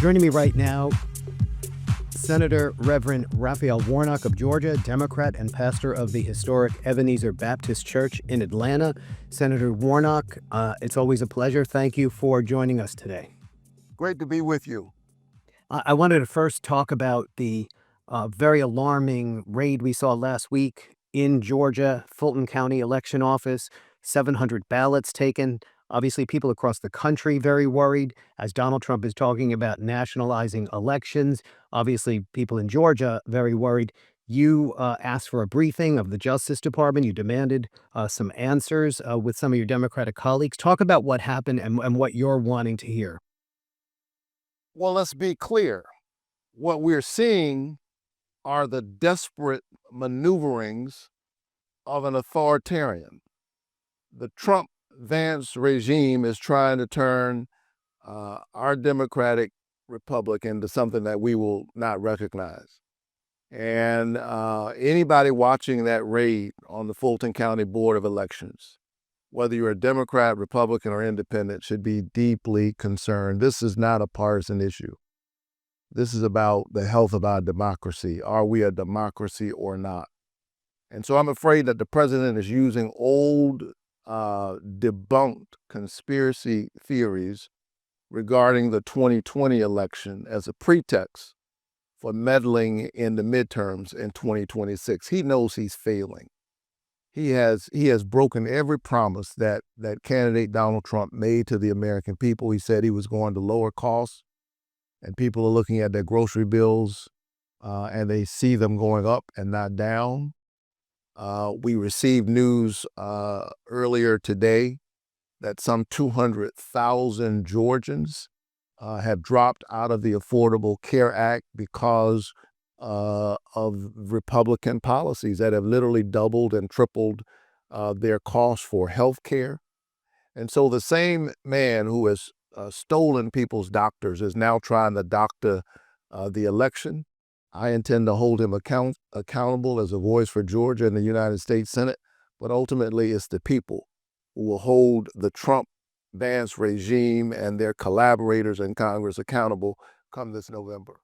Joining me right now, Senator Reverend Raphael Warnock of Georgia, Democrat and pastor of the historic Ebenezer Baptist Church in Atlanta. Senator Warnock, it's always a pleasure. Thank you for joining us today. Great to be with you. I wanted to first talk about the very alarming raid we saw last week in Georgia, Fulton County election office, 700 ballots taken. Obviously, people across the country very worried as Donald Trump is talking about nationalizing elections. Obviously, people in Georgia very worried. You asked for a briefing of the Justice Department. You demanded some answers with some of your Democratic colleagues. Talk about what happened and what you're wanting to hear. Well, let's be clear. What we're seeing are the desperate maneuverings of an authoritarian. The Trump-Vance regime is trying to turn our democratic republic into something that we will not recognize. And anybody watching that raid on the Fulton County Board of Elections, whether you're a Democrat, Republican, or independent, should be deeply concerned. This is not a partisan issue. This is about the health of our democracy. Are we a democracy or not? And so I'm afraid that the president is using old, debunked conspiracy theories regarding the 2020 election as a pretext for meddling in the midterms in 2026. He knows he's failing. He has broken every promise that candidate Donald Trump made to the American people. He said he was going to lower costs, and people are looking at their grocery bills and they see them going up and not down. We received news earlier today that some 200,000 Georgians have dropped out of the Affordable Care Act because of Republican policies that have literally doubled and tripled their costs for health care. And so the same man who has stolen people's doctors is now trying to doctor the election. I intend to hold him accountable as a voice for Georgia in the United States Senate, but ultimately it's the people who will hold the Trump-Vance regime and their collaborators in Congress accountable come this November.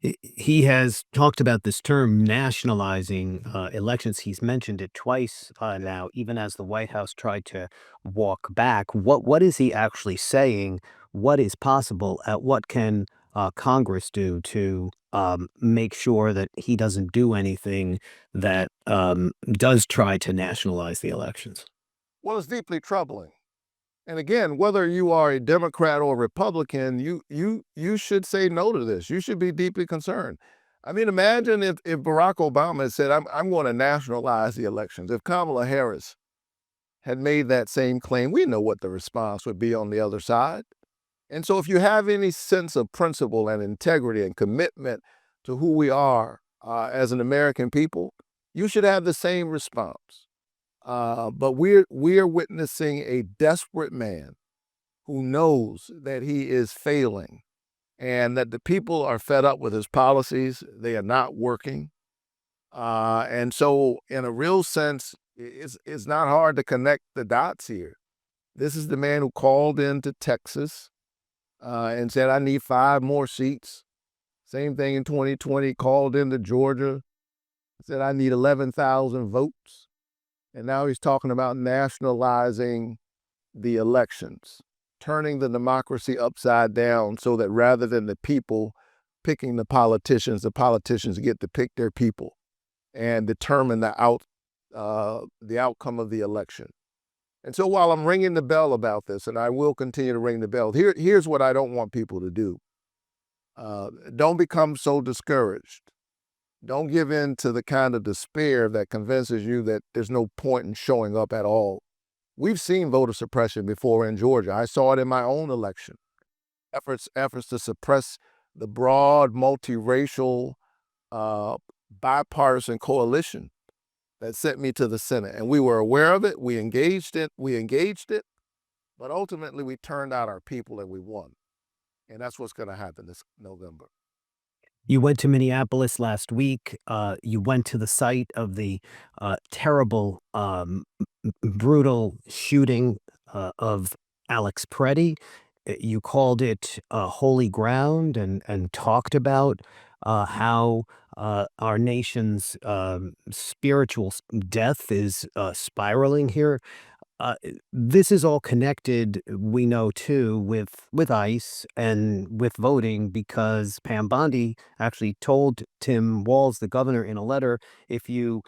He has talked about this term nationalizing elections. He's mentioned it twice now, even as the White House tried to walk back. What is he actually saying? What is possible? What can Congress do to make sure that he doesn't do anything that does try to nationalize the elections? Well, it's deeply troubling. And again, whether you are a Democrat or Republican, you should say no to this. You should be deeply concerned. I mean, imagine if Barack Obama had said, I'm going to nationalize the elections. If Kamala Harris had made that same claim, we know what the response would be on the other side. And so if you have any sense of principle and integrity and commitment to who we are as an American people, you should have the same response. But we're witnessing a desperate man who knows that he is failing and that the people are fed up with his policies. They are not working. And so in a real sense, it's not hard to connect the dots here. This is the man who called into Texas and said, I need 5 more seats. Same thing in 2020, called into Georgia, said, I need 11,000 votes. And now he's talking about nationalizing the elections, turning the democracy upside down so that rather than the people picking the politicians get to pick their people and determine the outcome of the election. And so while I'm ringing the bell about this, and I will continue to ring the bell, here's what I don't want people to do. Don't become so discouraged. Don't give in to the kind of despair that convinces you that there's no point in showing up at all. We've seen voter suppression before in Georgia. I saw it in my own election. Efforts to suppress the broad, multiracial, bipartisan coalition that sent me to the Senate. And we were aware of it. We engaged it. But ultimately, we turned out our people and we won. And that's what's going to happen this November. You went to Minneapolis last week. You went to the site of the terrible, brutal shooting of Alex Preddy. You called it holy ground and talked about how our nation's spiritual death is spiraling here. This is all connected, we know too, with ICE and with voting because Pam Bondi actually told Tim Walz, the governor, in a letter, if you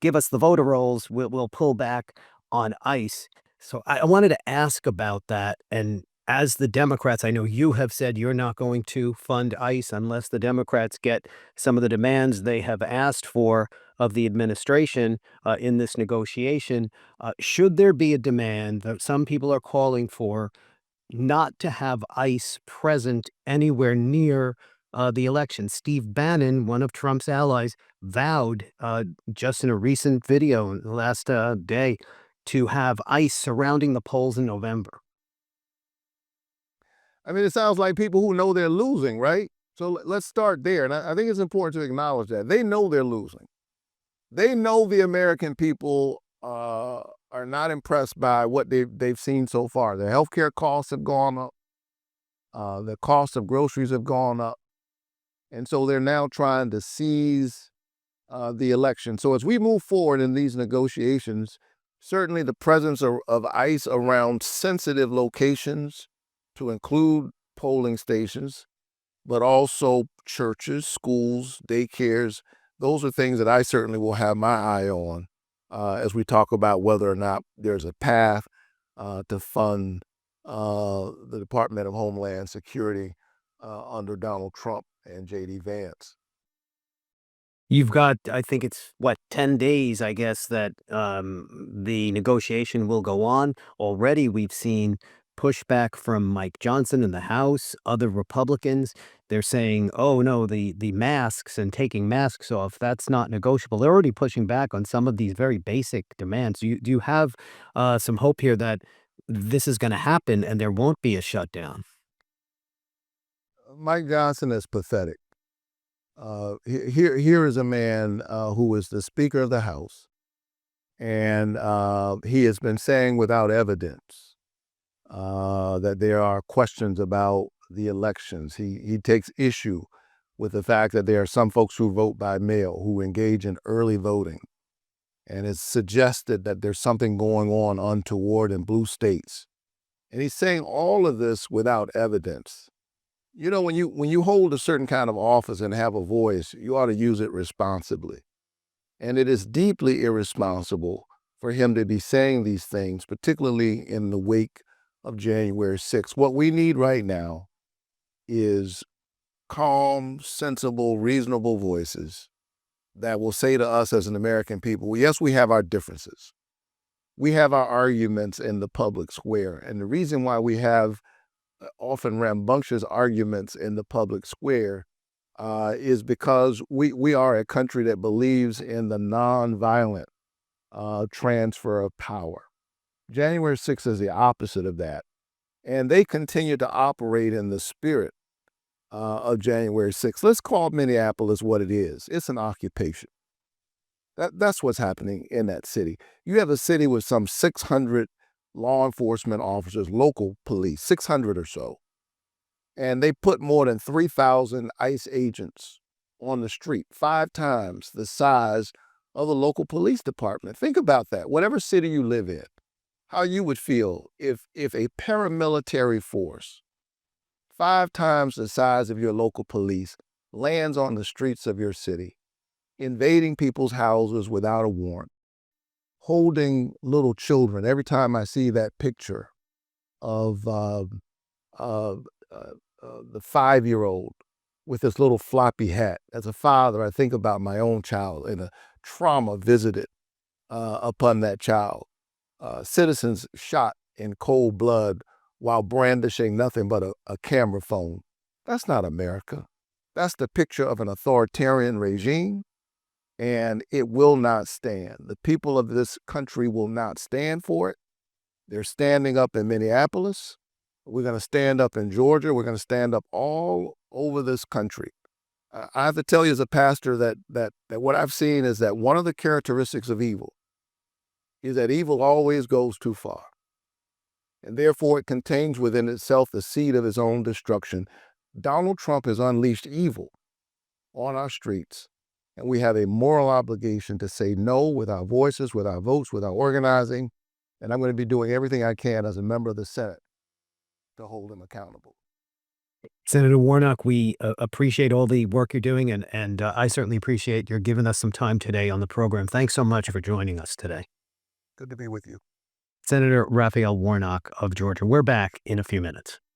give us the voter rolls, we'll pull back on ICE. So I wanted to ask about that. And as the Democrats, I know you have said you're not going to fund ICE unless the Democrats get some of the demands they have asked for of the administration in this negotiation. Should there be a demand that some people are calling for not to have ICE present anywhere near the election? Steve Bannon, one of Trump's allies, vowed just in a recent video in the last day to have ICE surrounding the polls in November. I mean, it sounds like people who know they're losing, right? So let's start there. And I think it's important to acknowledge that they know they're losing. They know the American people are not impressed by what they've seen so far. Their healthcare costs have gone up. The cost of groceries have gone up. And so they're now trying to seize the election. So as we move forward in these negotiations, certainly the presence of ICE around sensitive locations, to include polling stations, but also churches, schools, daycares, those are things that I certainly will have my eye on as we talk about whether or not there's a path to fund the Department of Homeland Security under Donald Trump and J.D. Vance. You've got, I think it's what, 10 days, I guess, that the negotiation will go on. Already, we've seen pushback from Mike Johnson in the House, other Republicans. They're saying, oh, no, the masks and taking masks off, that's not negotiable. They're already pushing back on some of these very basic demands. Do you have some hope here that this is going to happen and there won't be a shutdown? Mike Johnson is pathetic. Here is a man who is the Speaker of the House, and he has been saying without evidence that there are questions about the elections. He takes issue with the fact that there are some folks who vote by mail who engage in early voting, and has suggested that there's something going on untoward in blue states. And he's saying all of this without evidence. You know, when you hold a certain kind of office and have a voice, you ought to use it responsibly. And it is deeply irresponsible for him to be saying these things, particularly in the wake of January 6th. What we need right now is calm, sensible, reasonable voices that will say to us as an American people, well, yes, we have our differences. We have our arguments in the public square. And the reason why we have often rambunctious arguments in the public square is because we are a country that believes in the nonviolent transfer of power. January 6th is the opposite of that. And they continue to operate in the spirit of January 6th. Let's call Minneapolis what it is. It's an occupation. That's what's happening in that city. You have a city with some 600 law enforcement officers, local police, 600 or so. And they put more than 3,000 ICE agents on the street, 5 times the size of the local police department. Think about that. Whatever city you live in, how you would feel if a paramilitary force, 5 times the size of your local police, lands on the streets of your city, invading people's houses without a warrant, holding little children. Every time I see that picture of the 5-year-old with this little floppy hat, as a father, I think about my own child and a trauma visited upon that child. Citizens shot in cold blood while brandishing nothing but a camera phone. That's not America. That's the picture of an authoritarian regime, and it will not stand. The people of this country will not stand for it. They're standing up in Minneapolis. We're going to stand up in Georgia. We're going to stand up all over this country. I have to tell you as a pastor that what I've seen is that one of the characteristics of evil is that evil always goes too far. and therefore it contains within itself the seed of his own destruction. Donald Trump has unleashed evil on our streets, and we have a moral obligation to say no with our voices, with our votes, with our organizing, and I'm going to be doing everything I can as a member of the Senate to hold him accountable. Senator Warnock, we appreciate all the work you're doing, and I certainly appreciate your giving us some time today on the program. Thanks so much for joining us today. Good to be with you. Senator Raphael Warnock of Georgia. We're back in a few minutes.